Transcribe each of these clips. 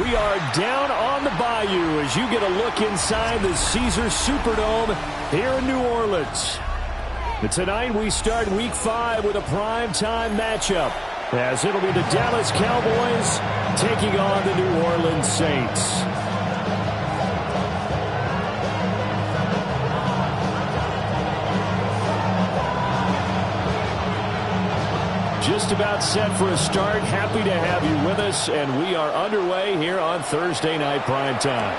We are down on the bayou as you get a look inside the Caesars Superdome here in New Orleans. But tonight we start Week 5 with a primetime matchup, as it'll be the Dallas Cowboys taking on the New Orleans Saints. Just about set for a start. Happy to have you with us, and we are underway here on Thursday Night Primetime.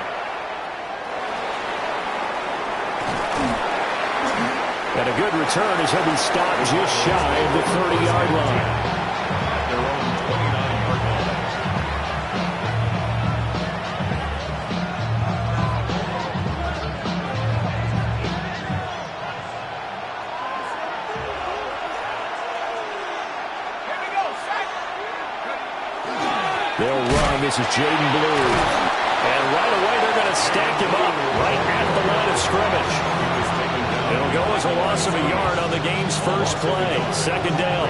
And a good return as he'll be stopped just shy of the 30-yard line. Their own 29-yard line. They'll run. This is Jaden Blue. And right away they're going to stack him up right at the line of scrimmage. It'll go as a loss of a yard on the game's first play. Second down.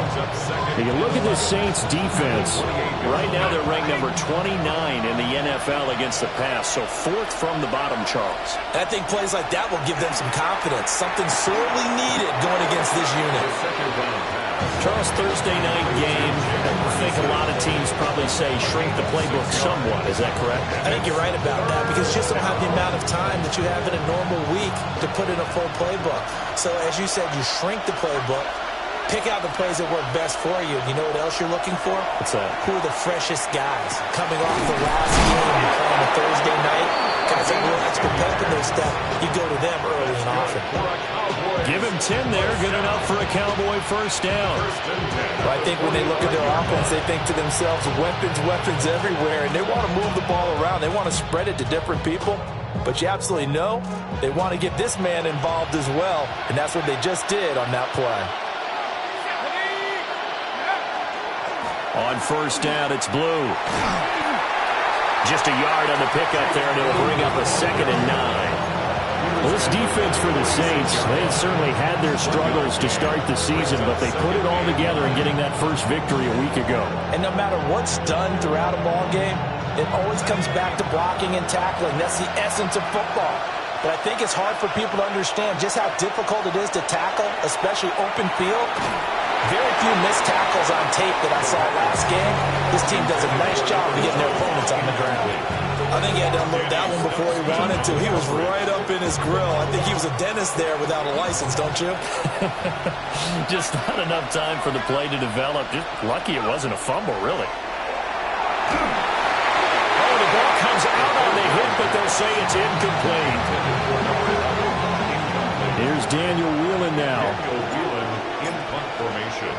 You look at this Saints defense. Right now they're ranked number 29 in the NFL against the pass. So fourth from the bottom, Charles. And I think plays like that will give them some confidence. Something sorely needed going against this unit. Charles, Thursday night game. I think a lot of teams probably say shrink the playbook somewhat. Is that correct? I think you're right about that because you just don't have the amount of time that you have in a normal week to put in a full playbook. So as you said, you shrink the playbook, pick out the plays that work best for you. You know what else you're looking for? What's that? Who are the freshest guys coming off the last game? You're playing a Thursday night. Guys have a little extra pep in their step. You go to them early and often. Give him 10 there. Good enough for a Cowboy first down. Well, I think when they look at their offense, they think to themselves, weapons everywhere, and they want to move the ball around. They want to spread it to different people. But you absolutely know they want to get this man involved as well, and that's what they just did on that play. On first down, it's Blue. Just a yard on the pickup there, and it'll bring up a 2nd and 9. Well, this defense for the Saints, they had certainly had their struggles to start the season, but they put it all together in getting that first victory a week ago. And no matter what's done throughout a ball game, it always comes back to blocking and tackling. That's the essence of football. But I think it's hard for people to understand just how difficult it is to tackle, especially open field. Very few missed tackles on tape that I saw last game. This team does a nice job of getting their opponents on the ground. I think he had to unload that one before he wanted to. He was right up in his grill. I think he was a dentist there without a license, don't you? Just not enough time for the play to develop. Just lucky it wasn't a fumble, really. Oh, the ball comes out on the hit, but they'll say it's incomplete. Here's Daniel Whelan now. In punt formation.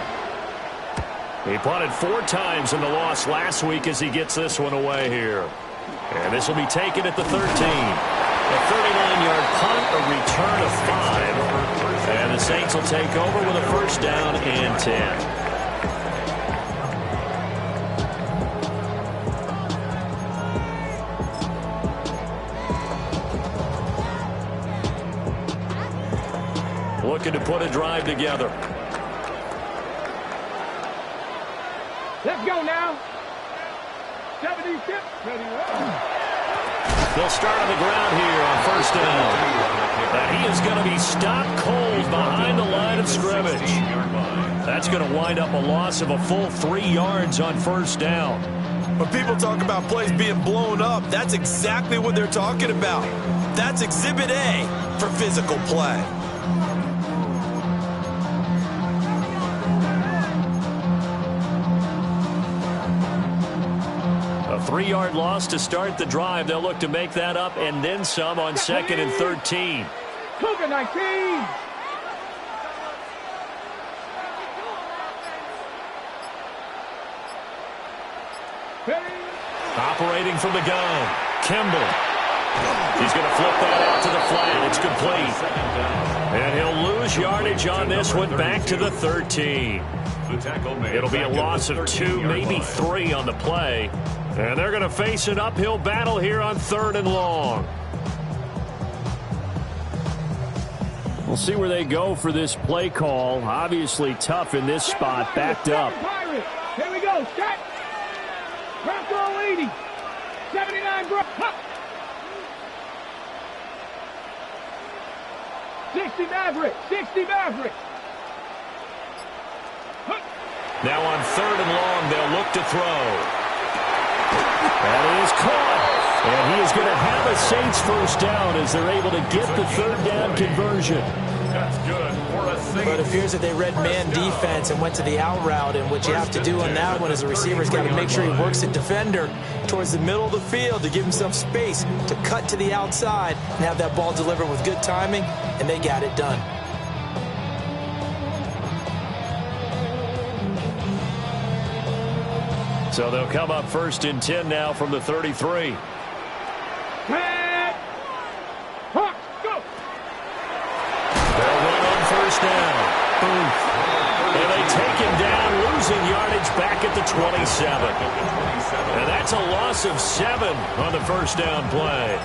He punted 4 times in the loss last week as he gets this one away here. And this will be taken at the 13. A 39-yard punt, a return of 5. And the Saints will take over with a first down and 10. Looking to put a drive together. Let's go now. 76. They'll start on the ground here on first down. And he is going to be stopped cold behind the line of scrimmage. That's going to wind up a loss of a full 3 yards on first down. When people talk about plays being blown up, that's exactly what they're talking about. That's Exhibit A for physical play. A 3-yard loss to start the drive. They'll look to make that up and then some on 2nd and 13. Cougar 19. Operating from the gun, Kimball. He's going to flip that out to the flat. It's complete. And he'll lose yardage on this one back to the 13. It'll be a loss of 2, maybe 3 on the play. And they're going to face an uphill battle here on 3rd and long. We'll see where they go for this play call. Obviously tough in this spot, backed up. Here we go. Set. Rock roll 80. 70 60 Maverick. 60 Maverick. Now on 3rd and long, they'll look to throw. That is caught. And he is going to have a Saints first down as they're able to get the 3rd down conversion. That's good for a Saints. But it appears that they read man defense and went to the out route, and what you have to do on that one is the receiver's got to make sure he works the defender towards the middle of the field to give himself space to cut to the outside and have that ball delivered with good timing, and they got it done. So they'll come up 1st and 10 now from the 33. Hawks, go. They'll run on 1st down. And they take him down, losing yardage back at the 27. And that's a loss of 7 on the 1st down play.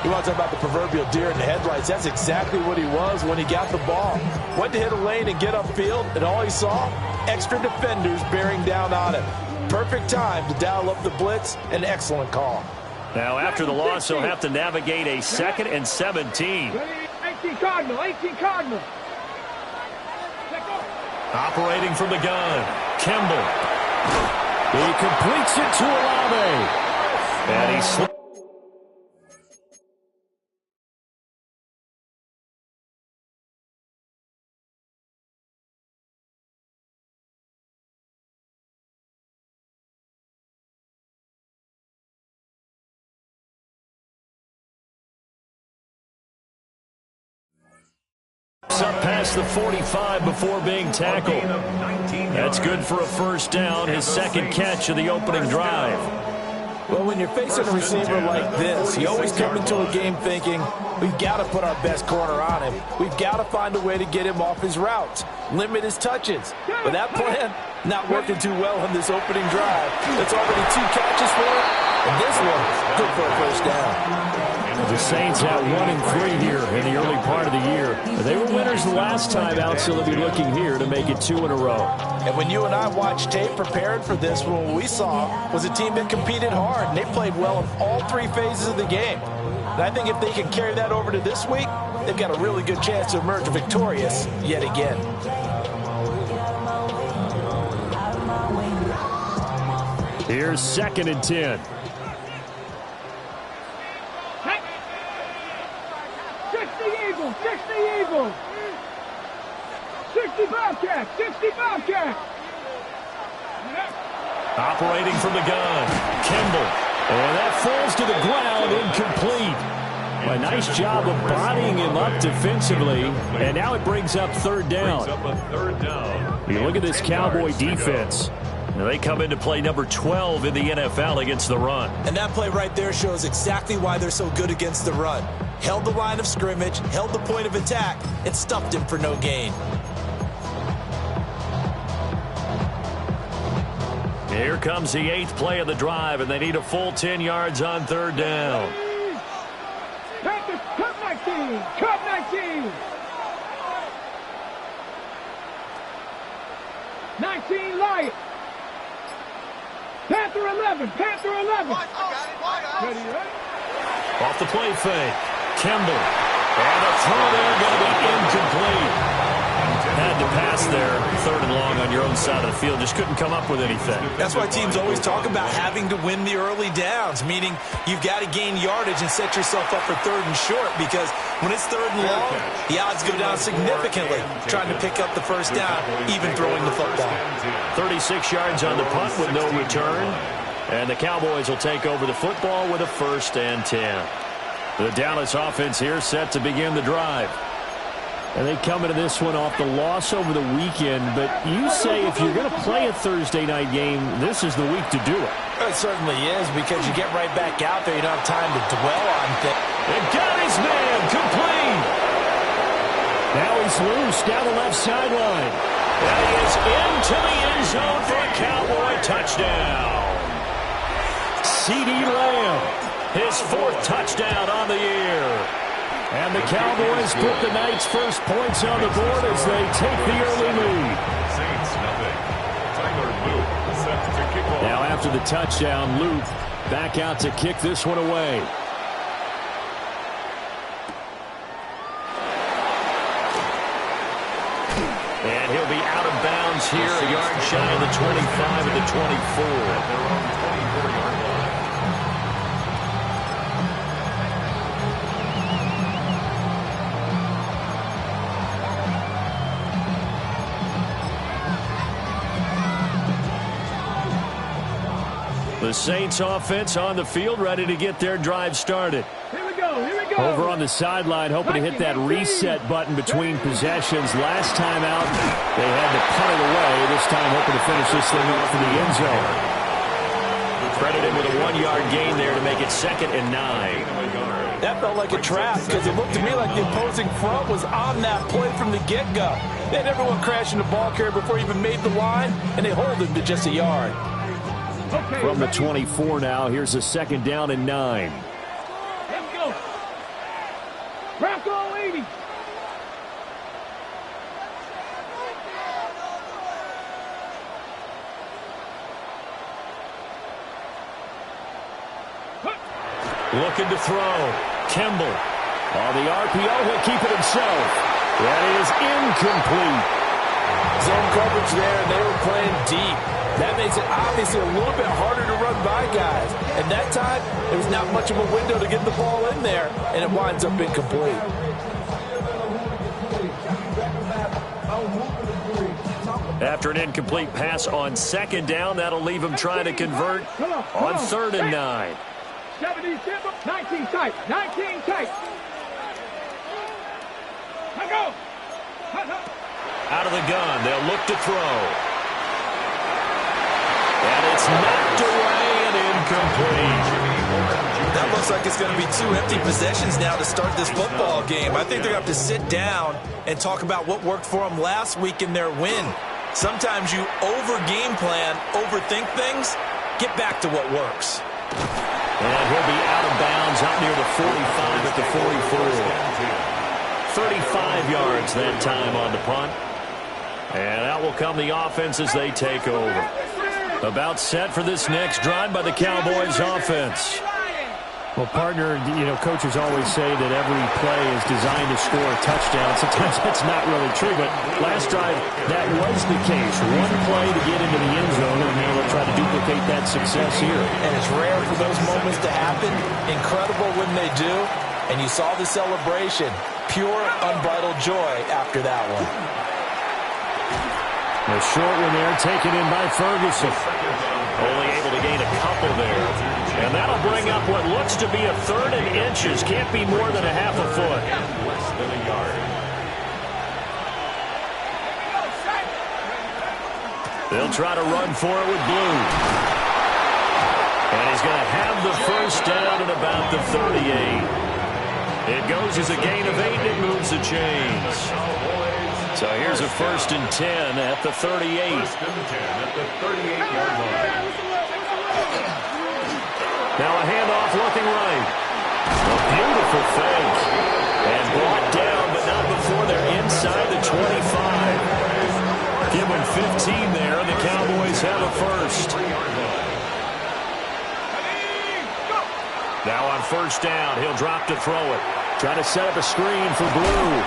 You want to talk about the proverbial deer in the headlights. That's exactly what he was when he got the ball. Went to hit a lane and get upfield, and all he saw, extra defenders bearing down on him. Perfect time to dial up the blitz. An excellent call. Now, after the loss, he'll have to navigate a 2nd and 17. 18 Cardinal. 18 Cardinal. Operating from the gun, Kimball. He completes it to Olave. And he slips. Up past the 45 before being tackled. That's good for a 1st down, his 2nd catch of the opening drive. Well, when you're facing a receiver like this, you always come into a game thinking, we've got to put our best corner on him. We've got to find a way to get him off his routes, limit his touches. But that plan, not working too well on this opening drive. That's already 2 catches for him, and this one, good for a 1st down. The Saints have 1-3 here in the early part of the year. They were winners the last time out, so they'll be looking here to make it 2 in a row. And when you and I watched tape preparing for this, what we saw was a team that competed hard, and they played well in all 3 phases of the game. And I think if they can carry that over to this week, they've got a really good chance to emerge victorious yet again. Here's 2nd and 10. 60 Eagles. 60 Bobcats. 60 Bobcats. Operating from the gun, Kimball. And that falls to the ground, incomplete. A nice job of bodying him up defensively. And now it brings up 3rd down. You look at this Cowboy defense. Now they come into play number 12 in the NFL against the run. And that play right there shows exactly why they're so good against the run. Held the line of scrimmage, held the point of attack, and stuffed him for no gain. Here comes the 8th play of the drive, and they need a full 10 yards on 3rd down. Cut 19. Cut 19. 19 Lions. Panther 11. Panther 11. Ready, right? Off the play fake. Kimball. And a throw there going to be incomplete. Had to pass there, 3rd and long on your own side of the field. Just couldn't come up with anything. That's why teams always talk about having to win the early downs, meaning you've got to gain yardage and set yourself up for 3rd and short, because when it's 3rd and long, the odds go down significantly trying to pick up the 1st down, even throwing the football. 36 yards on the punt with no return. And the Cowboys will take over the football with a 1st and 10. The Dallas offense here set to begin the drive. And they come into this one off the loss over the weekend. But you say if you're going to play a Thursday night game, this is the week to do it. It certainly is, because you get right back out there. You don't have time to dwell on things. And got his man complete. Now he's loose down the left sideline. And he is into the end zone for a Cowboy touchdown. CeeDee Lamb, his 4th touchdown on the year. And the Cowboys put the night's first points on the board as they take the early lead. Saints nothing. Tyler Luke set to kick off. Now after the touchdown, Luke back out to kick this one away. And he'll be out of bounds here, a yard shy of the 25 at the 24. Their own 24-yard line. The Saints offense on the field, ready to get their drive started. Here we go, here we go. Over on the sideline, hoping to hit that reset button between possessions. Last time out, they had to punt it away. This time, hoping to finish this thing off in the end zone. Credited with a 1-yard gain there to make it 2nd and 9. That felt like a trap because it looked to me like the opposing front was on that play from the get-go. They had everyone crashing the ball carrier before he even made the line, and they hold him to just a yard. From the 24 now, here's a 2nd down and 9. Let's go. Bronco 80. Looking to throw. Kimball. On the RPO, he'll keep it himself. That is incomplete. Zone coverage there, and they were playing deep. That makes it obviously a little bit harder to run by guys. And that time, there was not much of a window to get the ball in there, and it winds up incomplete. After an incomplete pass on 2nd down, that'll leave him trying to convert on 3rd and 9. 19 tight, 19 tight. Let go. Out of the gun, they'll look to throw. And it's knocked away and incomplete. That looks like it's going to be 2 empty possessions now to start this football game. I think they're going to have to sit down and talk about what worked for them last week in their win. Sometimes you over-game plan, overthink things, get back to what works. And he'll be out of bounds out near the 45 at the 44. 35 yards that time on the punt. And out will come the offense as they take over. About set for this next drive by the Cowboys offense. Well, partner, coaches always say that every play is designed to score a touchdown. Sometimes that's not really true, but last drive, that was the case. One play to get into the end zone, and they'll try to duplicate that success here. And it's rare for those moments to happen. Incredible when they do. And you saw the celebration. Pure, unbridled joy after that one. A short one there, taken in by Ferguson. Only able to gain a couple there. And that'll bring up what looks to be a 3rd and inches. Can't be more than a half a foot. Less than a yard. They'll try to run for it with Blue. And he's going to have the first down at about the 38. It goes as a gain of 8, and it moves the chains. So here's a 1st and 10 at the 38. 1st and 10 at the 38-yard line. Now a handoff looking right. A beautiful fake. And brought down, but not before they're inside the 25. Give them 15 there, and the Cowboys have a first. Now on 1st down, he'll drop to throw it. Try to set up a screen for Blue.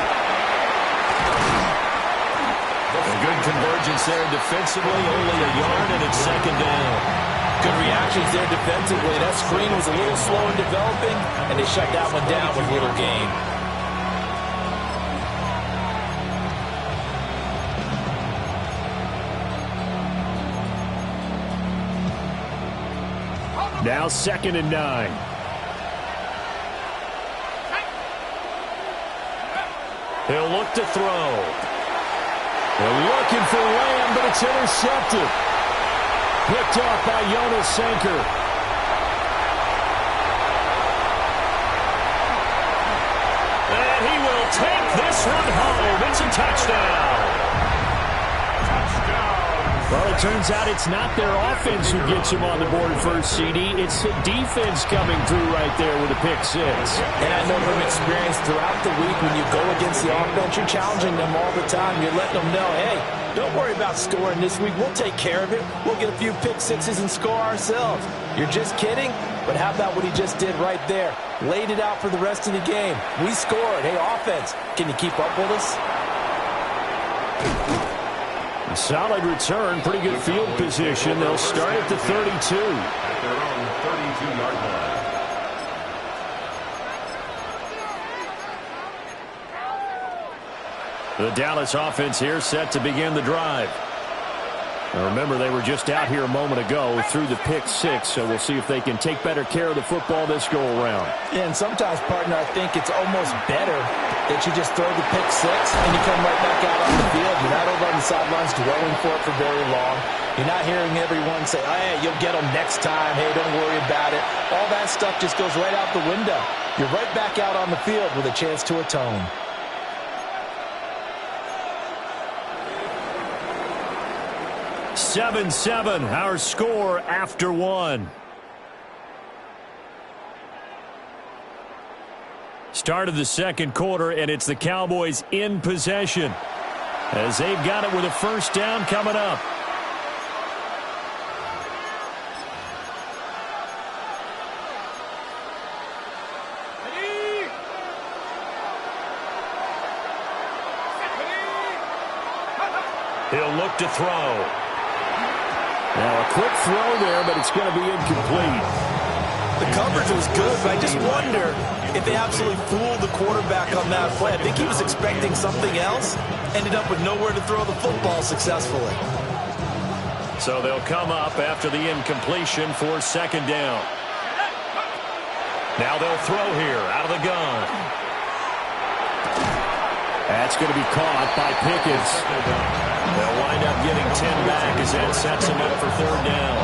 A good convergence there defensively, only a yard, and it's 2nd down. Good reactions there defensively. That screen was a little slow in developing, and they shut that one down with little gain. Now 2nd and 9. He'll look to throw. They're looking for Lamb, but it's intercepted. Picked off by Jonas Sanker. And he will take this one home. It's a touchdown. Well, it turns out it's not their offense who gets him on the board first, CD. It's the defense coming through right there with a pick 6. And I know from experience throughout the week when you go against the offense, you're challenging them all the time. You're letting them know, hey, don't worry about scoring this week. We'll take care of it. We'll get a few pick 6s and score ourselves. You're just kidding? But how about what he just did right there? Laid it out for the rest of the game. We scored. Hey, offense, can you keep up with us? A solid return, pretty good field position. They'll start at the 32. At their own 32-yard line. The Dallas offense here set to begin the drive. Now remember, they were just out here a moment ago through the pick six, so we'll see if they can take better care of the football this go-around. Yeah, and sometimes, partner, I think it's almost better that you just throw the pick six and you come right back out on the field. You're not over on the sidelines dwelling for it for very long. You're not hearing everyone say, hey, you'll get them next time. Hey, don't worry about it. All that stuff just goes right out the window. You're right back out on the field with a chance to atone. 7-7, our score after one. Start of the second quarter, and it's the Cowboys in possession as they've got it with a first down coming up. He'll look to throw. Now a quick throw there, but it's going to be incomplete. The coverage was good, but I just wonder if they absolutely fooled the quarterback on that play. I think he was expecting something else, ended up with nowhere to throw the football successfully. So they'll come up after the incompletion for second down. Now they'll throw here out of the gun. That's going to be caught by Pickens. They'll wind up getting 10 back as that sets them up for third down.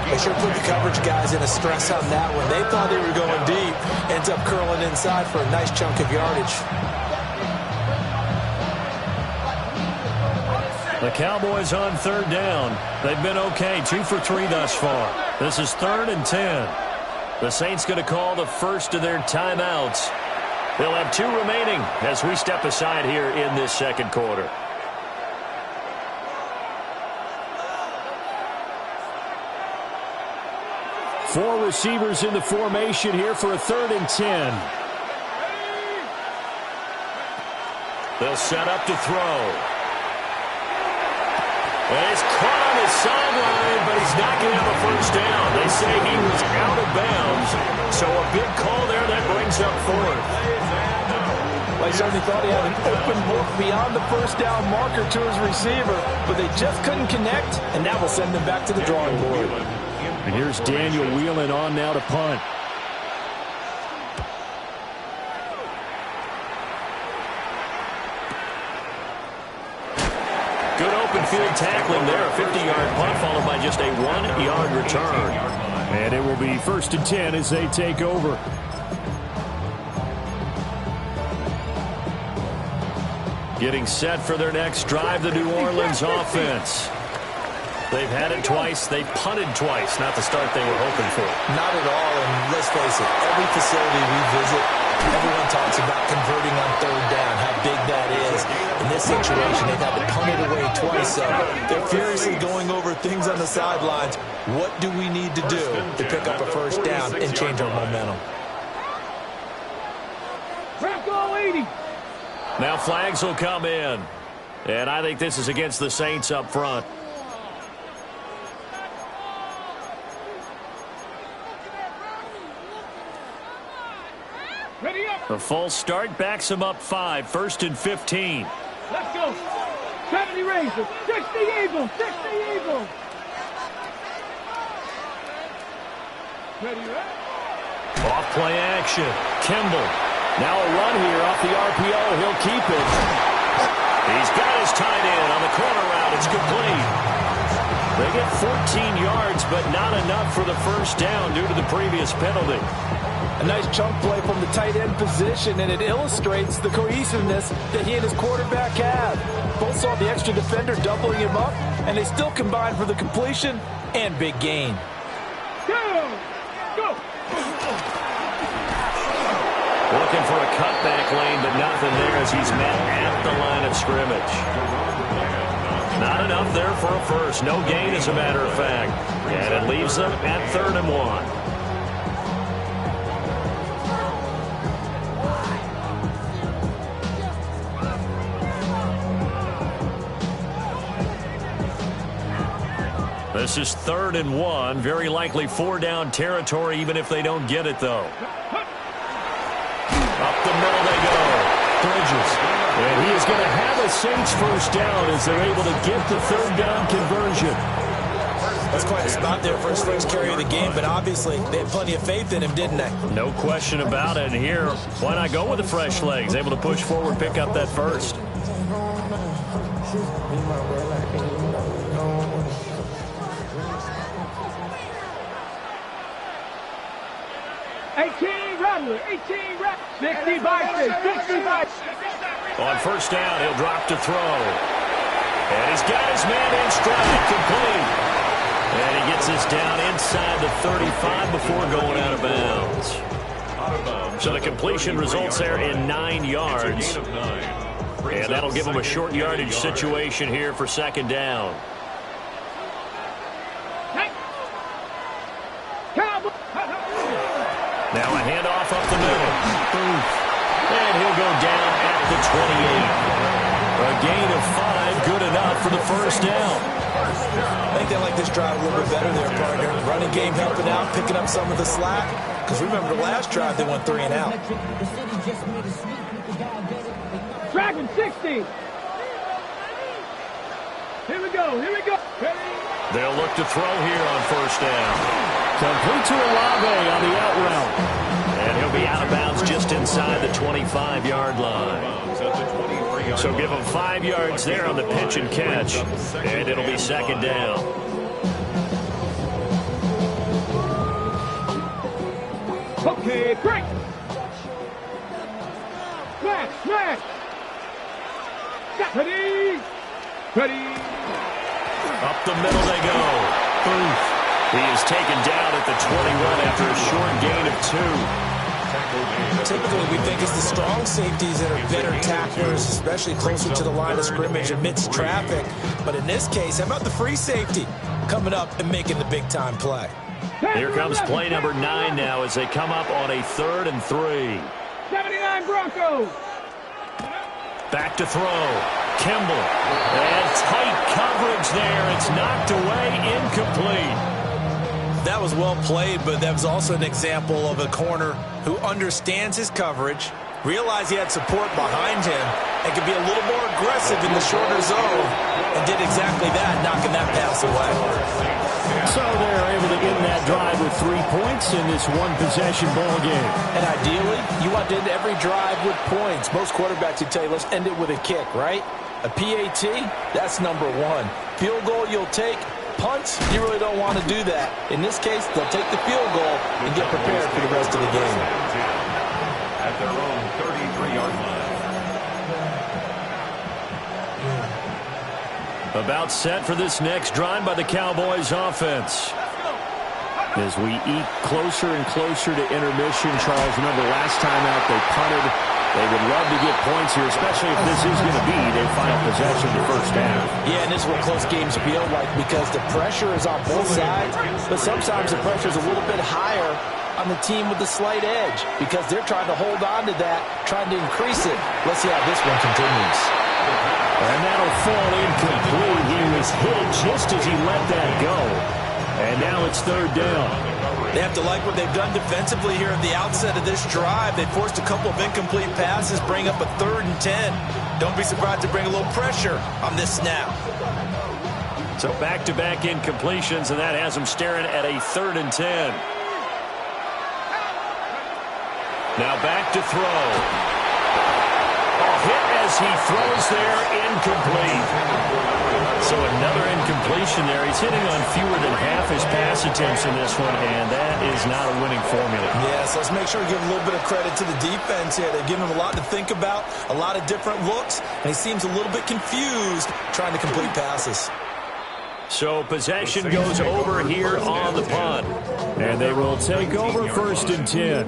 They sure put the coverage guys in a stress on that one. They thought they were going deep. Ends up curling inside for a nice chunk of yardage. The Cowboys on third down. They've been okay, 2 for 3 thus far. This is 3rd and 10. The Saints going to call the first of their timeouts. They'll have 2 remaining as we step aside here in this second quarter. Four receivers in the formation here for a 3rd and 10. They'll set up to throw. And it's caught on his sideline, but he's not going to have a first down. They say he was out of bounds. So a big call there that brings up 4th. Well, he certainly thought he had an open look beyond the first down marker to his receiver, but they just couldn't connect, and that will send them back to the drawing board. And here's Daniel Whelan on now to punt. Good open field tackling there. A 50-yard punt followed by just a 1-yard return. And it will be 1st and 10 as they take over. Getting set for their next drive, the New Orleans offense. They've had it twice. They've punted twice. Not the start they were hoping for. Not at all, and let's face it, every facility we visit, everyone talks about converting on 3rd down, how big that is. In this situation, they've had to punt it away twice, so they're furiously going over things on the sidelines. What do we need to do to pick up a first down and change our momentum? Now flags will come in. And I think this is against the Saints up front. The false start backs him up 5, 1st and 15. Let's go. 70 Razors, 60 Eagles, 60 Eagles. Ready, right? Off play action. Kimball. Now a run here off the RPO. He'll keep it. He's got his tight end on the corner route. It's complete. They get 14 yards, but not enough for the first down due to the previous penalty. A nice chunk play from the tight end position, and it illustrates the cohesiveness that he and his quarterback have. Both saw the extra defender doubling him up, and they still combined for the completion and big gain. Go! Looking for a cutback lane, but nothing there as he's met at the line of scrimmage. Not enough there for a first. No gain, as a matter of fact. And it leaves them at 3rd and 1. This is 3rd and 1. Very likely 4-down territory, even if they don't get it, though. Up the middle they go. Bridges. And he is going to have a Saints first down as they're able to get the 3rd down conversion. That's quite a spot there for his first carry of the game, but obviously they had plenty of faith in him, didn't they? No question about it. And here, why not go with the fresh legs? Able to push forward, pick up that first. Rattler, 18 Rattler, 60 by 60 by 6. On first down, he'll drop to throw. And he's got his man in stride, complete. And he gets this down inside the 35 before going out of bounds. So the completion results there in 9 yards. And that'll give him a short yardage situation here for 2nd down. Now a handoff up the middle. And he'll go down at the 28. A gain of 5, good enough for the first down. I think they like this drive a little bit better there, partner. Running game helping out, picking up some of the slack. Because remember the last drive, they went 3 and out. Dragon 60. Here we go, here we go. They'll look to throw here on first down. Complete to Olave on the out route. And he'll be out of bounds just inside the 25-yard line. So give him 5 yards there on the pitch and catch. And it'll be 2nd down. Okay, break. Smash, smash. Ready. Ready. Up the middle they go. He is taken down at the 21 after a short gain of 2. Typically, we think it's the strong safeties that are better tacklers, especially closer to the line of scrimmage amidst traffic. But in this case, how about the free safety coming up and making the big-time play? Here comes play number 9 now as they come up on a 3rd and 3. 79 Broncos. Back to throw. Kimball. And tight coverage there. It's knocked away, incomplete. That was well played, but that was also an example of a corner who understands his coverage, realized he had support behind him, and could be a little more aggressive in the shorter zone, and did exactly that, knocking that pass away. So they're able to end that drive with 3 points in this one-possession ball game. And ideally, you want to end every drive with points. Most quarterbacks would tell you, let's end it with a kick, right? A PAT, that's number 1. Field goal you'll take. Punts, you really don't want to do that. In this case, they'll take the field goal and get prepared for the rest of the game. At their own 33-yard line. About set for this next drive by the Cowboys offense. As we eke closer and closer to intermission, Charles, remember last time out they punted. They would love to get points here, especially if this is going to be their final possession of the first half. Yeah, and this is what close games feel like because the pressure is on both sides, but sometimes the pressure is a little bit higher on the team with the slight edge because they're trying to hold on to that, trying to increase it. Let's see how this one continues. And that'll fall incomplete. He was hit just as he let that go. And now it's 3rd down. They have to like what they've done defensively here at the outset of this drive. They forced a couple of incomplete passes, bring up a 3rd and 10. Don't be surprised to bring a little pressure on this snap. So back-to-back incompletions, and that has them staring at a 3rd and 10. Now back to throw. A hit as he throws there, incomplete. So another incompletion there. He's hitting on fewer than half his pass attempts in this one, and that is not a winning formula. Yes, let's make sure we give a little bit of credit to the defense here. They've given him a lot to think about, a lot of different looks, and he seems a little bit confused trying to complete passes. So possession goes over here on the punt. And they will take over 1st and 10.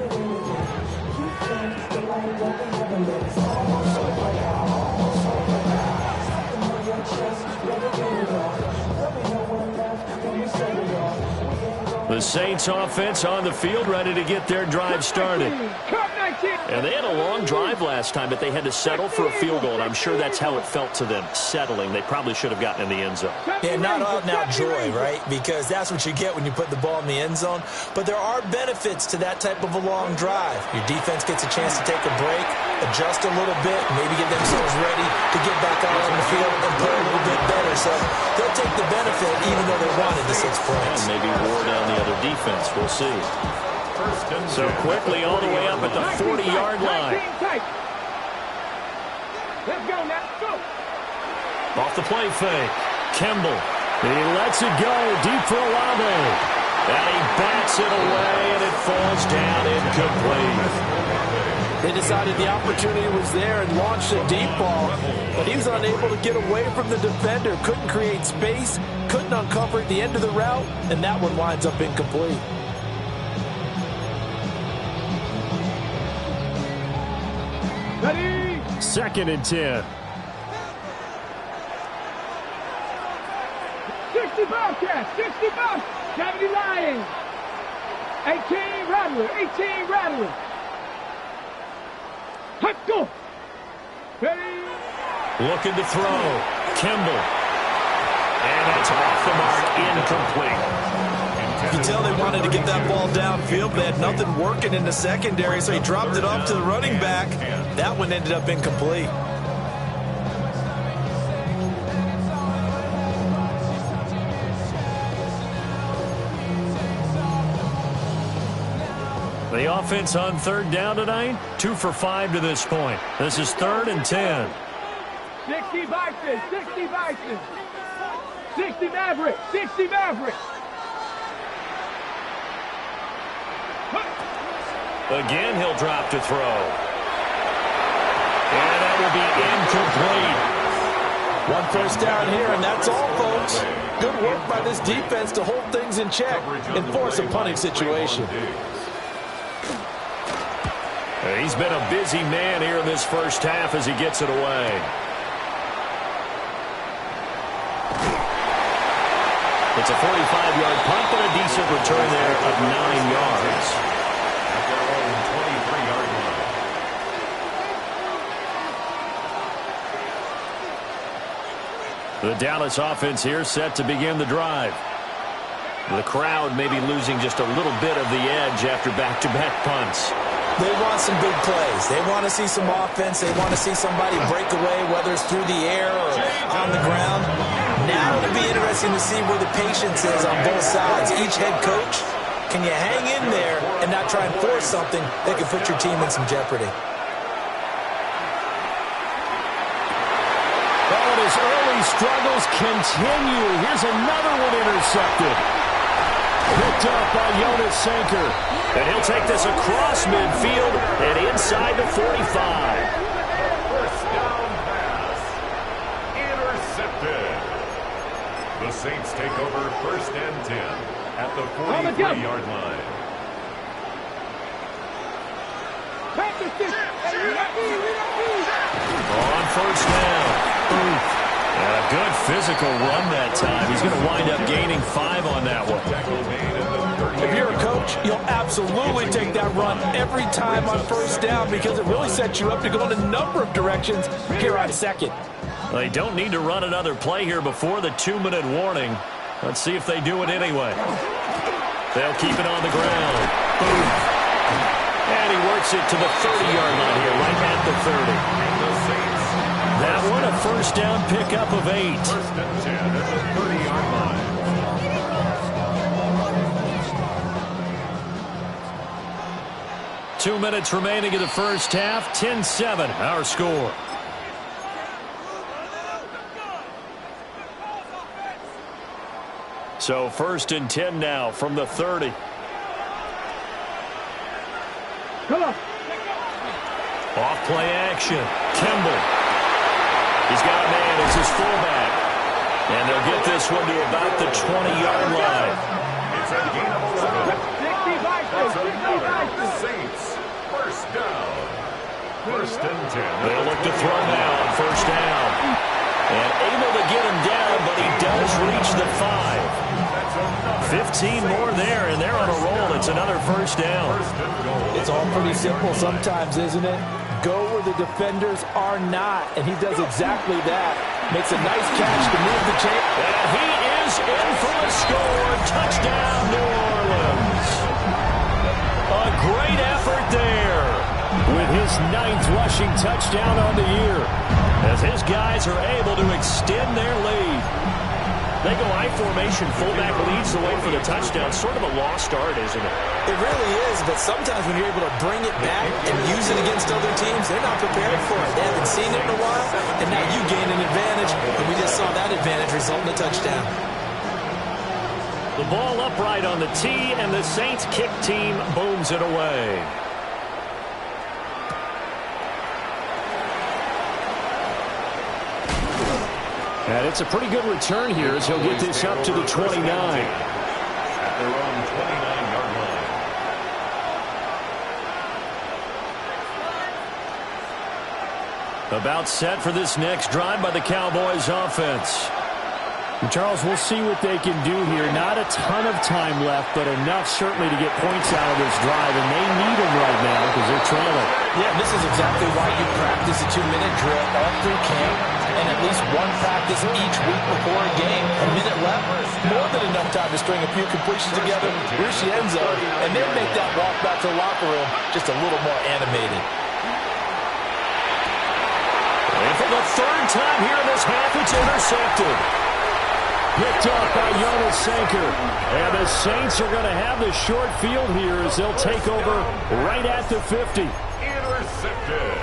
The Saints offense on the field, ready to get their drive started. And they had a long drive last time, but they had to settle for a field goal, and I'm sure that's how it felt to them, settling. They probably should have gotten in the end zone. Yeah, not out and out joy, right? Because that's what you get when you put the ball in the end zone. But there are benefits to that type of a long drive. Your defense gets a chance to take a break, adjust a little bit, maybe get themselves ready to get back out on the field and play a little bit better. So they'll take the benefit even though they wanted the 6 points. And maybe wore down the other defense. We'll see. So quickly all the way up at the 40-yard line. Let's go now. Go. Off the play fake. Kimball. He lets it go deep for Olave. And he bats it away, and it falls down incomplete. They decided the opportunity was there and launched a deep ball, but he was unable to get away from the defender, couldn't create space, couldn't uncover at the end of the route, and that one winds up incomplete. Ready? 2nd and 10. 60 Bobcats, 60 Bobcats, 70 Lions, 18 Rattlers, 18 Rattlers. Hot go. Ready? Looking to throw. Kimball. And it's off the mark, incomplete. You can tell they wanted to get that ball downfield. They had nothing working in the secondary, so he dropped it off to the running back. That one ended up incomplete. The offense on 3rd down tonight, 2 for 5 to this point. This is 3rd and 10. 60 Vikings, 60 Vikings, 60 Mavericks, 60 Mavericks. Again, he'll drop to throw. And that will be incomplete. 1 first down here, and that's all, folks. Good work by this defense to hold things in check and force a punting situation. He's been a busy man here in this first half as he gets it away. It's a 45-yard punt, but a decent return there of 9 yards. At their own 23-yard line. The Dallas offense here set to begin the drive. The crowd may be losing just a little bit of the edge after back-to-back punts. They want some big plays. They want to see some offense. They want to see somebody break away, whether it's through the air or on the ground. Now it'll be interesting to see where the patience is on both sides. Each head coach, can you hang in there and not try and force something that could put your team in some jeopardy? Well, and his early struggles continue. Here's another one intercepted. Picked up by Jonas Sanker. And he'll take this across midfield and inside the 45. First down pass. Intercepted. The Saints take over 1st and 10 at the 43-yard line. On 1st down. And a good physical run that time. He's going to wind up gaining 5 on that one. If you're a coach, you'll absolutely take that run every time on 1st down because it really sets you up to go in a number of directions here on 2nd. They don't need to run another play here before the 2-minute warning. Let's see if they do it anyway. They'll keep it on the ground. And he works it to the 30-yard line here, right at the 30. That one a 1st down pickup of 8. 1st and 10 at the 30-yard line. Two minutes remaining in the first half. 10-7, our score. So 1st and 10 now from the 30. Come on. Off play action. Kimball. He's got a man as his fullback. And they'll get this one to about the 20-yard line. It's a gain of 11. 60 Vikings, 60 Vikings. Saints, 1st down. 1st and 10. They'll look to throw now on 1st down. And able to get him down, but he does reach the 5. That's a 15 more there, and they're on a roll. It's another first down. It's all pretty simple sometimes, isn't it? Go where the defenders are not, and he does exactly that. Makes a nice catch to move the chain. And he is in for a score. Touchdown, New Orleans. A great effort there with his 9th rushing touchdown on the year, as his guys are able to extend their lead. They go I formation, fullback leads the way for the touchdown. Sort of a lost art, isn't it? It really is, but sometimes when you're able to bring it back and use it against other teams, they're not prepared for it. They haven't seen it in a while, and now you gain an advantage, and we just saw that advantage result in a touchdown. The ball upright on the tee, and the Saints kick team booms it away. And it's a pretty good return here as he'll get this up to the 29. At their own 29-yard line. About set for this next drive by the Cowboys offense. And Charles, we'll see what they can do here. Not a ton of time left, but enough certainly to get points out of this drive, and they need them right now because they're trailing. Yeah, this is exactly why you practice a 2-minute drill all through camp, and at least one practice each week before a game. A minute left, more than enough time to string a few completions together, reach the end zone, and then make that walk back to the locker room just a little more animated. And for the 3rd time here in this half, it's intercepted. Picked off by Ncaa. And the Saints are going to have the short field here as they'll take over right at the 50. Intercepted.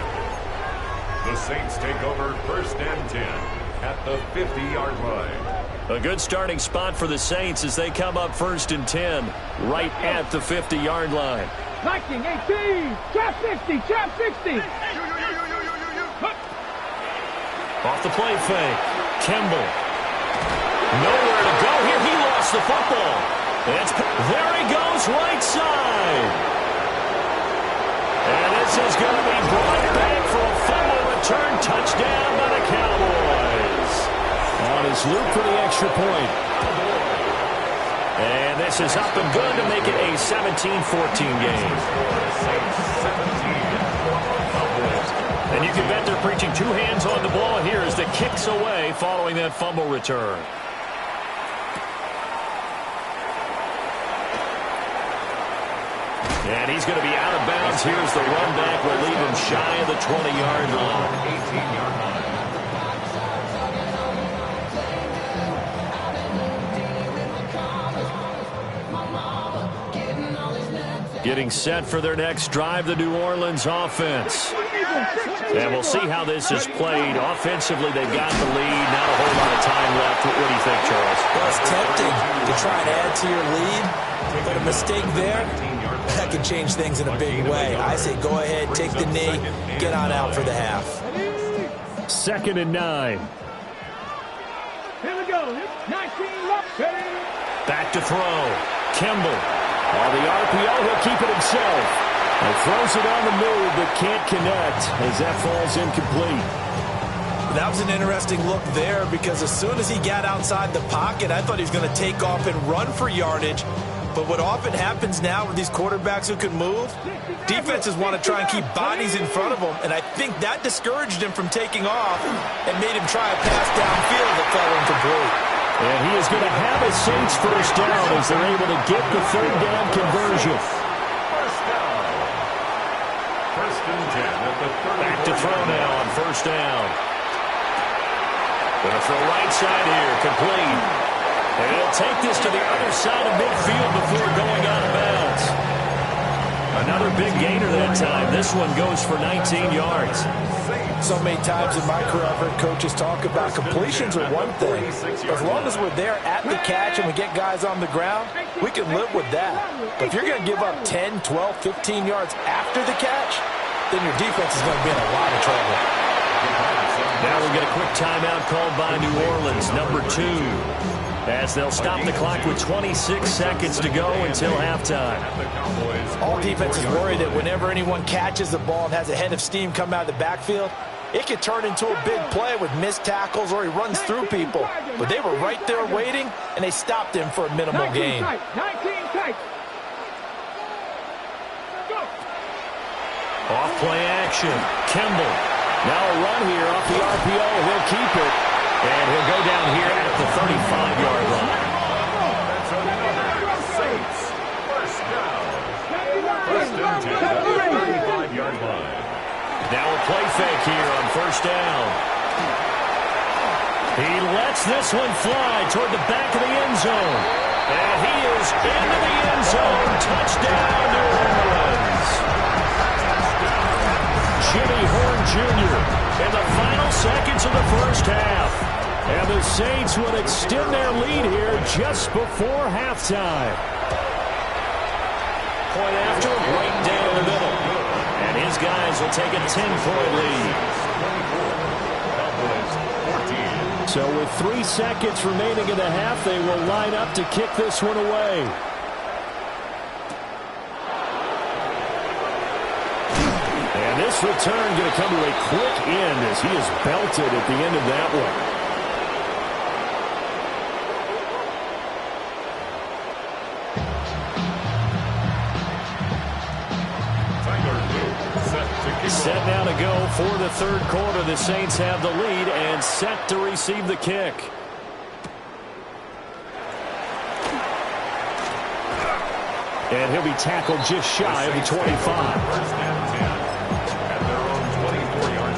The Saints take over 1st and 10 at the 50-yard line. A good starting spot for the Saints as they come up 1st and 10 right at the 50-yard line. Liking 18, trap 60, trap 60. Off the play fake. Kimball. Nowhere to go here. He lost the football. There he goes, right side. And this is going to be brought back for a fumble return touchdown by the Cowboys. On his loop for the extra point. And this is up and good to make it a 17-14 game. And you can bet they're preaching 2 hands on the ball here as the kicks away following that fumble return. And he's going to be out of bounds. Here's the run back. Will leave him shy of the 20-yard line. 18-yard line. Getting set for their next drive, the New Orleans offense. And we'll see how this is played. Offensively, they've got the lead. Not a whole lot of time left. What do you think, Charles? Well, it's tempting to try and add to your lead, but a mistake there, that could change things in a big way. I say go ahead, take the knee, get on out for the half. 2nd and 9. Here we go. 19 left. Back to throw. Kimball. On the RPO, he'll keep it himself. And throws it on the move, but can't connect as that falls incomplete. That was an interesting look there because as soon as he got outside the pocket, I thought he was going to take off and run for yardage. But what often happens now with these quarterbacks who can move, defenses want to try and keep bodies in front of them, and I think that discouraged him from taking off and made him try a pass downfield that fell incomplete. And he is going to have a Saints first down as they're able to get the 3rd down conversion. First down. 1st and 10 at the 30. Back to throw now on 1st down. Going to throw right side here, complete. And he'll take this to the other side of midfield before going out of bounds. Another big gainer that time. This one goes for 19 yards. So many times in my career I've heard coaches talk about completions are one thing. As long as we're there at the catch and we get guys on the ground, we can live with that. But if you're going to give up 10, 12, 15 yards after the catch, then your defense is going to be in a lot of trouble. Now we'll get a quick timeout called by New Orleans, number 2. As they'll stop the clock with 26 seconds to go until halftime. All defenses worry that whenever anyone catches the ball and has a head of steam come out of the backfield, it could turn into a big play with missed tackles or he runs through people. But they were right there waiting, and they stopped him for a minimal gain. 19 tight. Off play action. Kimball. Now a run here off the RPO. He'll keep it. And he'll go down here at the 35-yard line. That's another Saints first down. First and 10 at the 35-yard line. Now a play fake here on first down. He lets this one fly toward the back of the end zone. And he is into the end zone. Touchdown, New Orleans. Jimmy Horn Jr. in the final seconds of the first half. And the Saints would extend their lead here just before halftime. Point after, right down the middle. And his guys will take a 10-point lead. So with 3 seconds remaining in the half, they will line up to kick this one away. And this return going to come to a quick end as he is belted at the end of that one. Set now to go for the third quarter. The Saints have the lead and set to receive the kick. And he'll be tackled just shy of the 25. First and 10 at their own 24-yard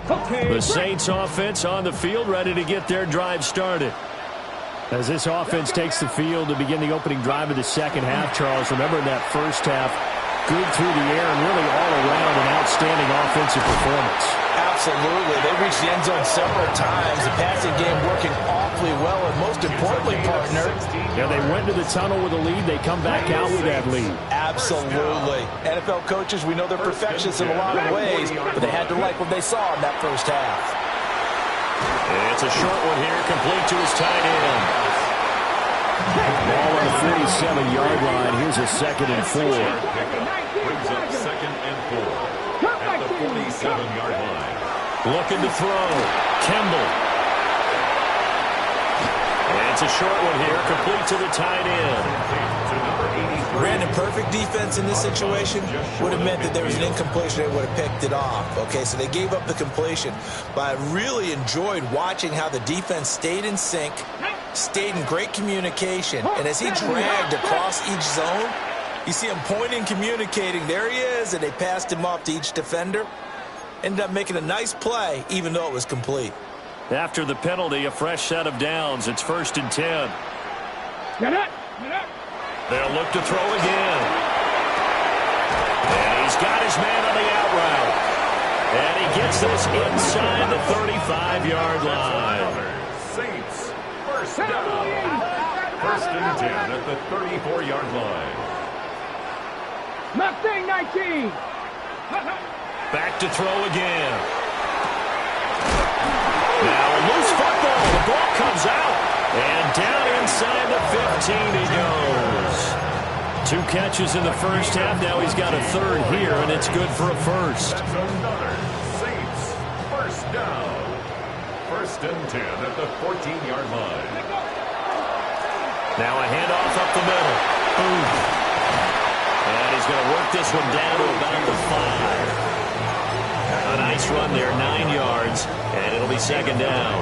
line. Okay. The Saints offense on the field, ready to get their drive started. As this offense takes the field to begin the opening drive of the second half, Charles, remember in that first half, good through the air and really all around an outstanding offensive performance. Absolutely. They reached the end zone several times. The passing game working awfully well, and most importantly, partner, Yeah, they went to the tunnel with a lead. They come back out with that lead. absolutely. NFL coaches, we know they're perfectionists in a lot of ways, but they had to like what they saw in that first half. It's a short one here, complete to his tight end. Ball on the 47-yard line. Here's a 2nd and 4. Brings up 2nd and 4 at the 47-yard line. Looking to throw. Kimball. And it's a short one here, complete to the tight end. Brandon, perfect defense in this situation would have meant that there was an incompletion. They would have picked it off. Okay, so they gave up the completion. But I really enjoyed watching how the defense stayed in sync, stayed in great communication. And as he dragged across each zone, you see him pointing, communicating. There he is, and they passed him off to each defender. Ended up making a nice play, even though it was complete. After the penalty, a fresh set of downs. It's 1st and 10. Get it. They'll look to throw again. And he's got his man on the out route. And he gets this inside the 35-yard line. Saints first down. 1st and 10 at the 34-yard line. Mustang 19. Back to throw again. Now a loose football. The ball comes out. And down inside the 15 he goes. 2 catches in the first half. Now he's got a 3rd here, and it's good for a 1st. That's another Saints first down. 1st and 10 at the 14-yard line. Now a handoff up the middle. Boom. And he's going to work this one down to about the 5. A nice run there, 9 yards, and it'll be 2nd down.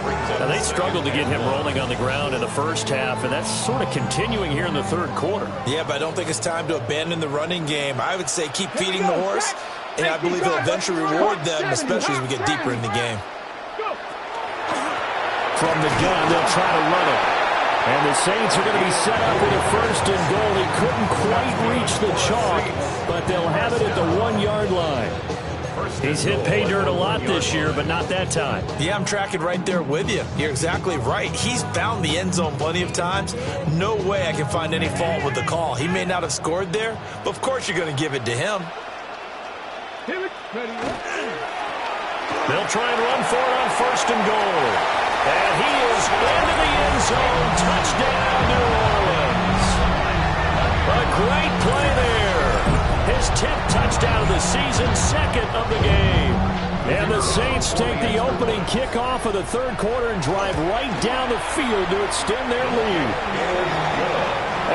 Now, they struggled to get him rolling on the ground in the first half, and that's sort of continuing here in the 3rd quarter. Yeah, but I don't think it's time to abandon the running game. I would say keep feeding the horse, and I believe he'll eventually reward them, especially as we get deeper in the game. From the gun, they'll try to run it. And the Saints are going to be set up with a 1st and goal. He couldn't quite reach the chalk, but they'll have it at the 1-yard line. He's hit pay dirt a lot this year, but not that time. Yeah, I'm tracking right there with you. You're exactly right. He's found the end zone plenty of times. No way I can find any fault with the call. He may not have scored there, but of course you're going to give it to him. They'll try and run for it on 1st and goal. And he is into the end zone. Touchdown, New Orleans. A Great play there. His 10th touchdown of the season, second of the game. And the Saints take the opening kickoff of the third quarter and drive right down the field to extend their lead.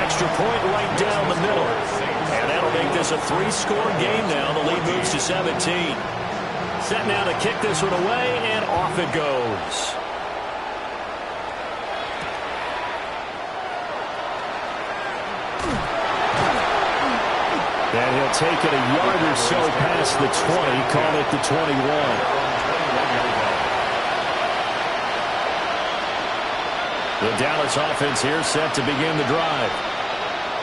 Extra point right down the middle. And that'll make this a 3-score game now. The lead moves to 17. Set now to kick this one away, and off it goes. And he'll take it a yard or so past the 20, call it the 21. The Dallas offense here set to begin the drive.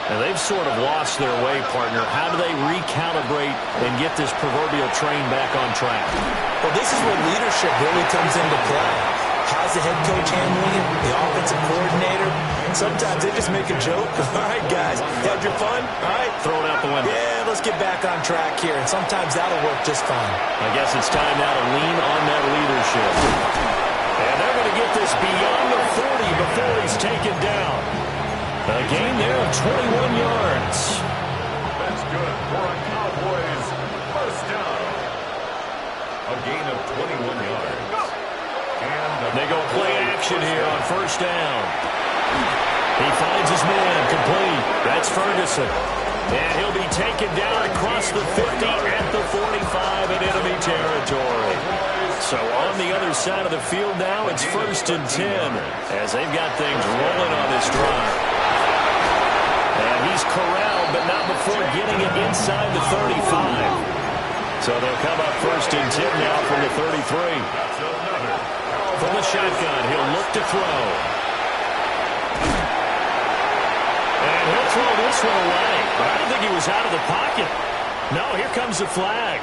And they've sort of lost their way, partner. How do they recalibrate and get this proverbial train back on track? Well, this is where leadership really comes into play. How's the head coach handling it? The offensive coordinator? Sometimes they just make a joke. All right, guys, had your fun? All right. Throw it out the window. Yeah, let's get back on track here. And sometimes that'll work just fine. I guess it's time now to lean on that leadership. And they're going to get this beyond the 40 before he's taken down. A gain there of 21 yards. That's good for a Cowboys first down. A gain of 21 yards. And they go play action here on first down. He finds his man complete. That's Ferguson. And he'll be taken down across the 50 at the 45 in enemy territory. So on the other side of the field now, it's 1st and 10 as they've got things rolling on this drive. And he's corralled, but not before getting it inside the 35. So they'll come up 1st and 10 now from the 33. From the shotgun, he'll look to throw. And he'll throw this one away. But I don't think he was out of the pocket. No, here comes the flag.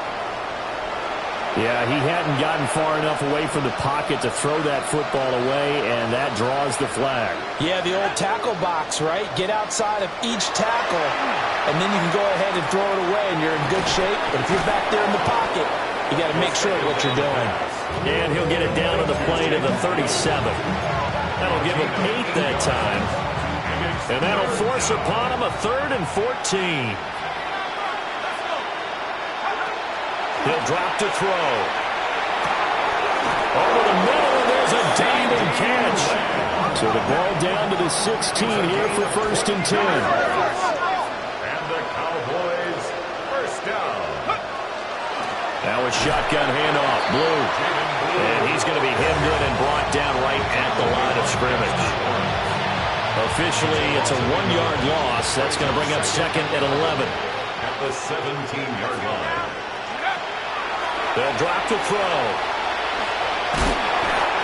Yeah, he hadn't gotten far enough away from the pocket to throw that football away, and that draws the flag. Yeah, the old tackle box, right? Get outside of each tackle, and then you can go ahead and throw it away, and you're in good shape. But if you're back there in the pocket, you got to make sure of what you're doing. And he'll get it down to the plane of the 37. That'll give him 8 that time. And that'll force upon him a 3rd and 14. He'll drop to throw. Over the middle, and there's a diving catch. So the ball down to the 16 here for 1st and 10. And the Cowboys first down. Now a shotgun handoff, Blue. And he's going to be hemmed in and brought down right at the line of scrimmage. Officially, it's a 1-yard loss. That's going to bring up 2nd and 11. At the 17-yard line. They'll drop to throw.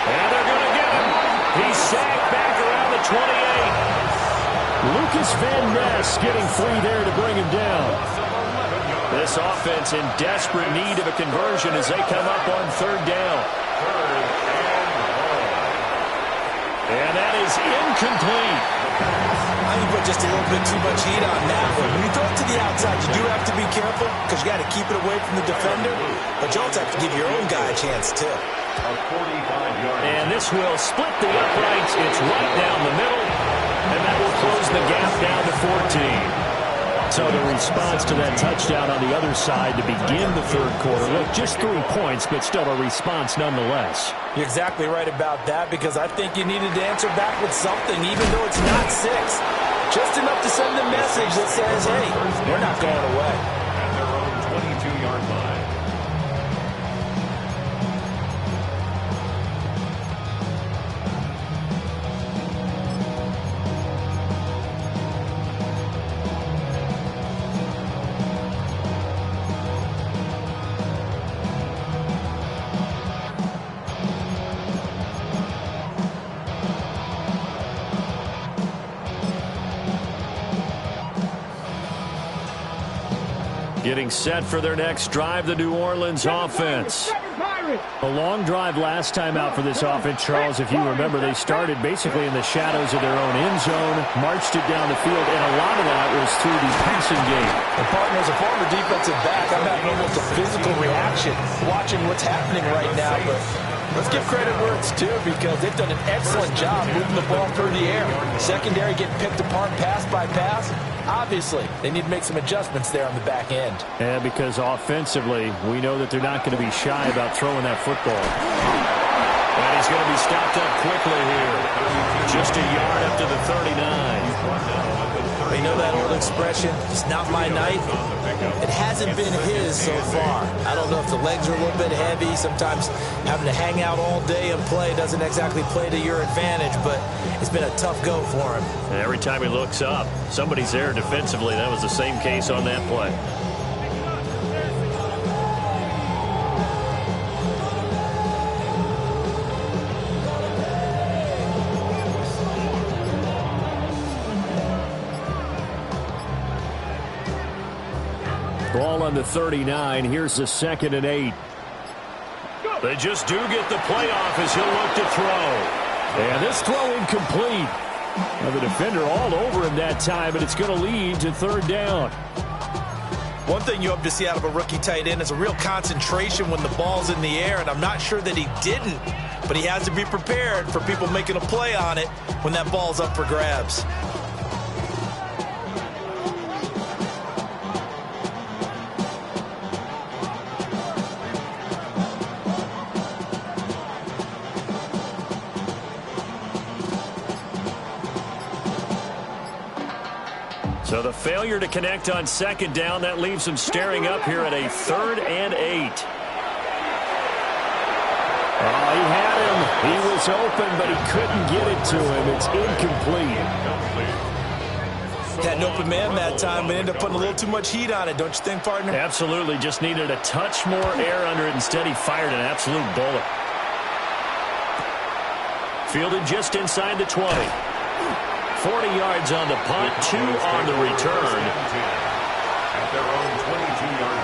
And they're going to get him. He's sacked back around the 28. Lucas Van Ness getting free there to bring him down. This offense in desperate need of a conversion as they come up on 3rd down. And that is incomplete. I think you put just a little bit too much heat on that one. When you throw it to the outside, you do have to be careful because you got to keep it away from the defender. But you also have to give your own guy a chance, too. A 45-yard. And this will split the uprights. It's right down the middle. And that will close the gap down to 14. So the response to that touchdown on the other side to begin the third quarter. Look, just 3 points, but still a response nonetheless. You're exactly right about that because I think you needed to answer back with something, even though it's not 6. Just enough to send a message that says, hey, we're not going away. At their own 22-yard line. Getting set for their next drive, the New Orleans offense. A long drive last time out for this offense, Charles. If you remember, they started basically in the shadows of their own end zone, marched it down the field, and a lot of that was through the passing game. And partner, as a former defensive back, I'm having almost a physical reaction watching what's happening right now. But let's give credit where it's due because they've done an excellent job moving the ball through the air. Secondary getting picked apart pass by pass. obviously, they need to make some adjustments there on the back end. Yeah, because offensively, we know that they're not going to be shy about throwing that football. And he's going to be stopped up quickly here. Just a yard up to the 39. You know that old expression, it's not my night? It hasn't been his so far. I don't know if the legs are a little bit heavy. Sometimes having to hang out all day and play doesn't exactly play to your advantage, but it's been a tough go for him. And every time he looks up, somebody's there defensively. That was the same case on that play. Ball on the 39. Here's the 2nd and 8. They just do get the play off as he'll look to throw. And this throw incomplete. Now the defender all over him that time, and it's going to lead to 3rd down. One thing you hope to see out of a rookie tight end is a real concentration when the ball's in the air, and I'm not sure that he didn't, but he has to be prepared for people making a play on it when that ball's up for grabs. So the failure to connect on 2nd down, that leaves him staring up here at a 3rd and 8. Oh, he had him. He was open, but he couldn't get it to him. It's incomplete. Had an open man that time, but ended up putting a little too much heat on it, don't you think, partner? Absolutely. Just needed a touch more air under it. Instead, he fired an absolute bullet. Fielded just inside the 20. 40 yards on the punt, 2 on the return. At their own 22-yard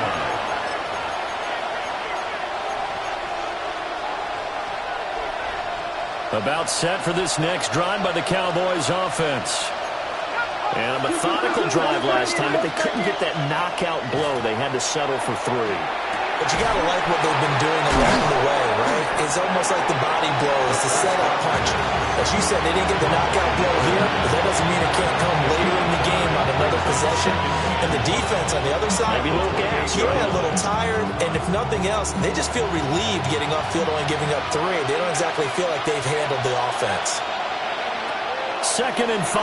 line. About set for this next drive by the Cowboys offense. And a methodical drive last time, but they couldn't get that knockout blow. They had to settle for 3. But you got to like what they've been doing along the way, right? It's almost like the body blows, the setup punch. As you said, they didn't get the knockout blow here, but that doesn't mean it can't come later in the game on another possession. And the defense on the other side, maybe a little gas, a little tired, and if nothing else, they just feel relieved getting upfield, only giving up 3. They don't exactly feel like they've handled the offense. 2nd and 5.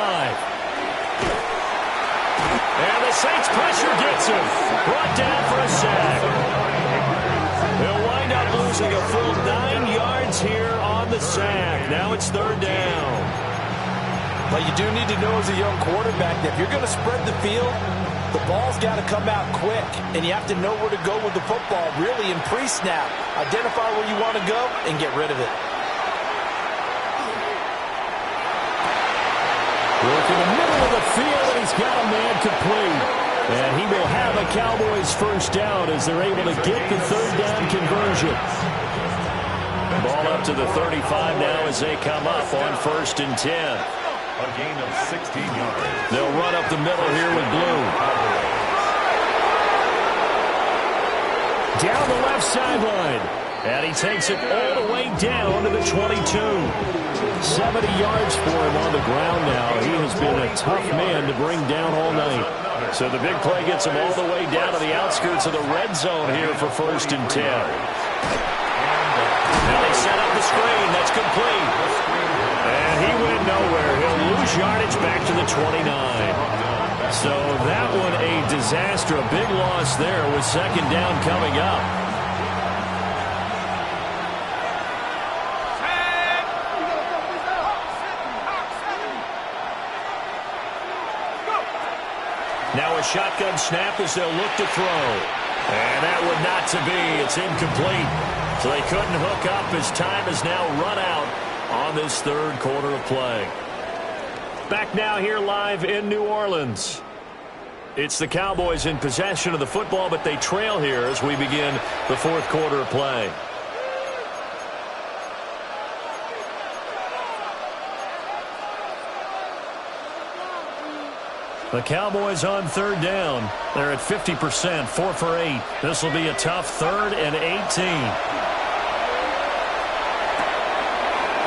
And the Saints pressure gets him. Brought down for a sack. They'll wind up losing a full 9 yards here on the sack. Now it's 3rd down. But you do need to know as a young quarterback that if you're going to spread the field, the ball's got to come out quick. And you have to know where to go with the football, really in pre-snap. Identify where you want to go and get rid of it. Look in the middle of the field, and he's got a man complete. And he will have a Cowboys 1st down as they're able to get the 3rd down conversion. Ball up to the 35 now as they come up on 1st and 10. A gain of 16 yards. They'll run up the middle here with Blue. Down the left sideline. And he takes it all the way down to the 22. 70 yards for him on the ground now. He has been a tough man to bring down all night. So the big play gets him all the way down to the outskirts of the red zone here for 1st and 10. Now they set up the screen. That's complete. And he went nowhere. He'll lose yardage back to the 29. So that one a disaster. A big loss there with 2nd down coming up. Now a shotgun snap as they'll look to throw. And that one not to be. It's incomplete. So they couldn't hook up as time is now run out on this 3rd quarter of play. Back now here live in New Orleans. It's the Cowboys in possession of the football, but they trail here as we begin the 4th quarter of play. The Cowboys on 3rd down. They're at 50%, 4 for 8. This will be a tough 3rd and 18.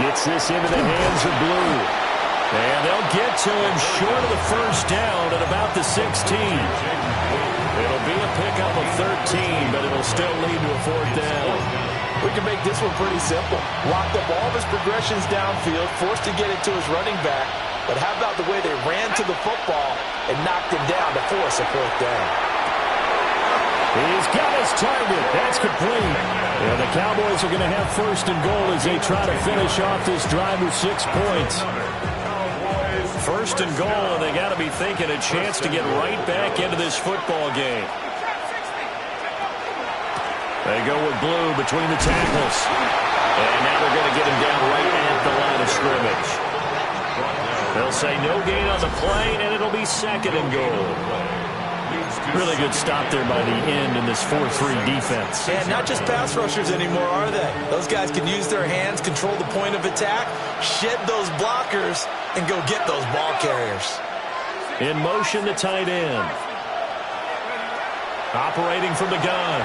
Gets this into the hands of Blue. And they'll get to him short of the first down at about the 16. It'll be a pickup of 13, but it'll still lead to a fourth down. We can make this one pretty simple. Locked up all of his progressions downfield, forced to get it to his running back. But how about the way they ran to the football and knocked him down to force a fourth down? He's got his target. That's complete. And the Cowboys are going to have first and goal as they try to finish off this drive with 6 points. First and goal, and they got to be thinking a chance to get right back into this football game. They go with Blue between the tackles. And now they're going to get him down right at the line of scrimmage. They'll say no gain on the play, and it'll be second and goal. Really good stop there by the end in this 4-3 defense. And not just pass rushers anymore, are they? Those guys can use their hands, control the point of attack, shed those blockers, and go get those ball carriers. In motion, the tight end. Operating from the gun,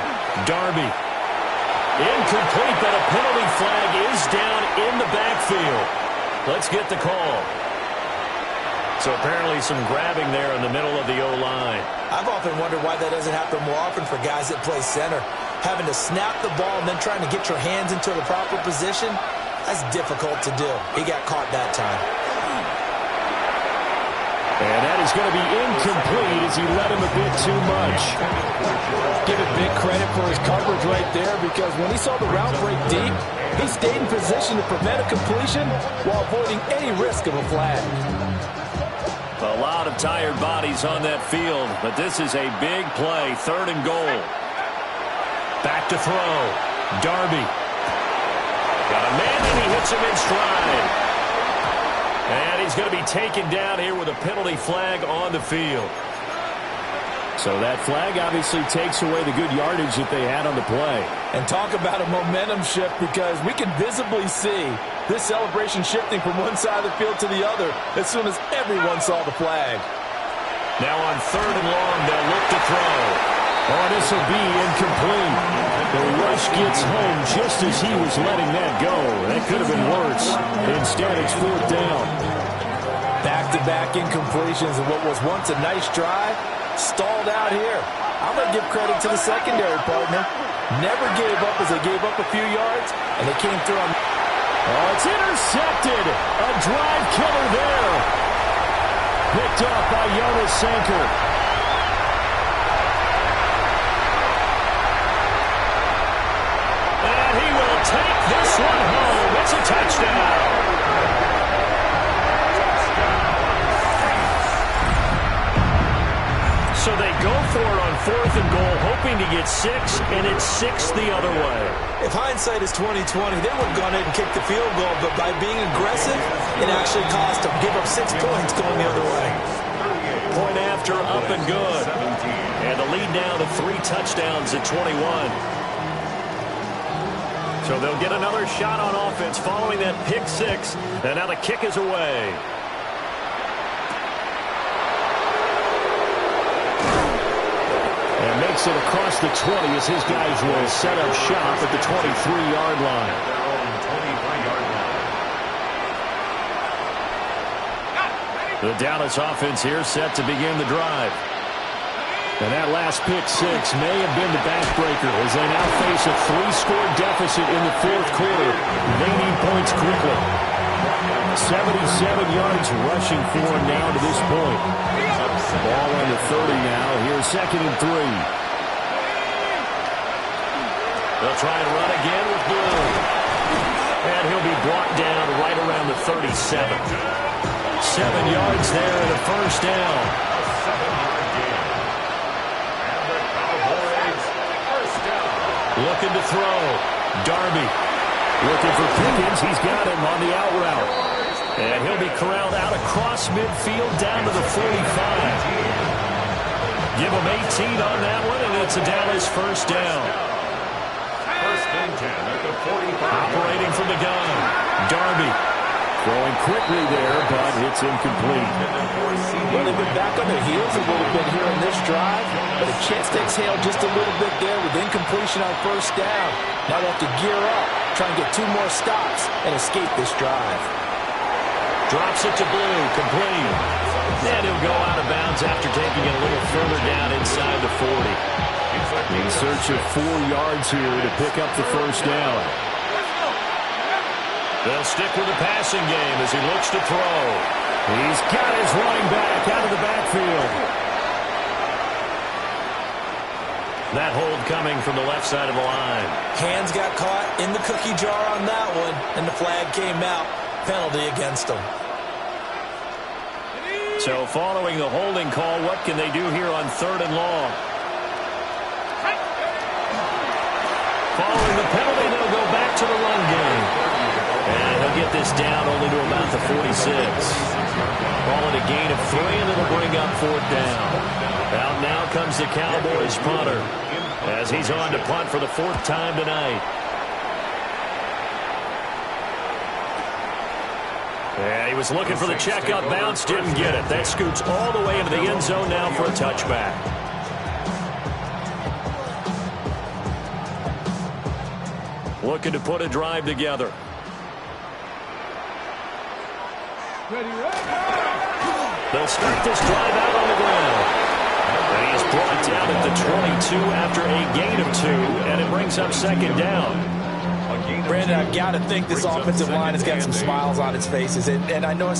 Darby. Incomplete, but a penalty flag is down in the backfield. Let's get the call. So apparently some grabbing there in the middle of the O-line. I've often wondered why that doesn't happen more often for guys that play center. Having to snap the ball and then trying to get your hands into the proper position, that's difficult to do. He got caught that time. And that is going to be incomplete as he let him a bit too much. Give it big credit for his coverage right there, because when he saw the route break deep, he stayed in position to prevent a completion while avoiding any risk of a flag. A lot of tired bodies on that field, but this is a big play. Third and goal. Back to throw. Darby. Got a man, and he hits him in stride. And he's going to be taken down here with a penalty flag on the field. So that flag obviously takes away the good yardage that they had on the play. And talk about a momentum shift, because we can visibly see this celebration shifting from one side of the field to the other as soon as everyone saw the flag. Now on third and long, they'll look to throw. Oh, this will be incomplete. The rush gets home just as he was letting that go. That could have been worse. Instead, it's fourth down. Back-to-back incompletions of what was once a nice drive stalled out here. I'm going to give credit to the secondary partner. Never gave up as they gave up a few yards, and they came through on... Oh, it's intercepted. A drive killer there. Picked off by Jonas Sanker. And he will take this one home. It's a touchdown. So they go for it on fourth and goal, hoping to get 6, and it's 6 the other way. If hindsight is 20/20, they would have gone in and kicked the field goal, but by being aggressive, it actually cost them. Give up 6 points going the other way. Point after, up and good. And the lead now to 3 touchdowns at 21. So they'll get another shot on offense following that pick 6, and now the kick is away. And makes it across the 20 as his guys will set up shop at the 23-yard line. The Dallas offense here set to begin the drive. And that last pick 6 may have been the backbreaker as they now face a 3-score deficit in the fourth quarter. They need points quickly. 77 yards rushing for him now to this point. Ball on the 30 now. Here's second and 3. They'll try and run again with Blue. And he'll be brought down right around the 37. 7 yards there and a first down. Looking to throw. Darby. Looking for Pickens. He's got him on the out route. And he'll be corralled out across midfield down to the 45. Give him 18 on that one, and it's a Dallas first down. First and 10 at the 45. Operating from the gun. Darby. Throwing quickly there, but it's incomplete. Well, they've been back on their heels a little bit here in this drive, but a chance to exhale just a little bit there with incompletion on first down. Now they have to gear up, try and get 2 more stops and escape this drive. Drops it to Blue, complete. And he'll go out of bounds after taking it a little further down inside the 40. In search of 4 yards here to pick up the first down. They'll stick with the passing game as he looks to throw. He's got his running back out of the backfield. That hold coming from the left side of the line. Hands got caught in the cookie jar on that one, and the flag came out. Penalty against them. So following the holding call, what can they do here on 3rd and long? Following the penalty, they'll go back to the run game. And he'll get this down only to about the 46. Ball at a gain of 3, and it'll bring up 4th down. Out now comes the Cowboys punter as he's on to punt for the 4th time tonight. Yeah, he was looking for the checkup bounce, didn't get it. That scoots all the way into the end zone now for a touchback. Looking to put a drive together. They'll start this drive out on the ground. And he's brought down at the 22 after a gain of 2, and it brings up 2nd down. Brandon, I've got to think this offensive line has got some smiles on its faces, and I know it's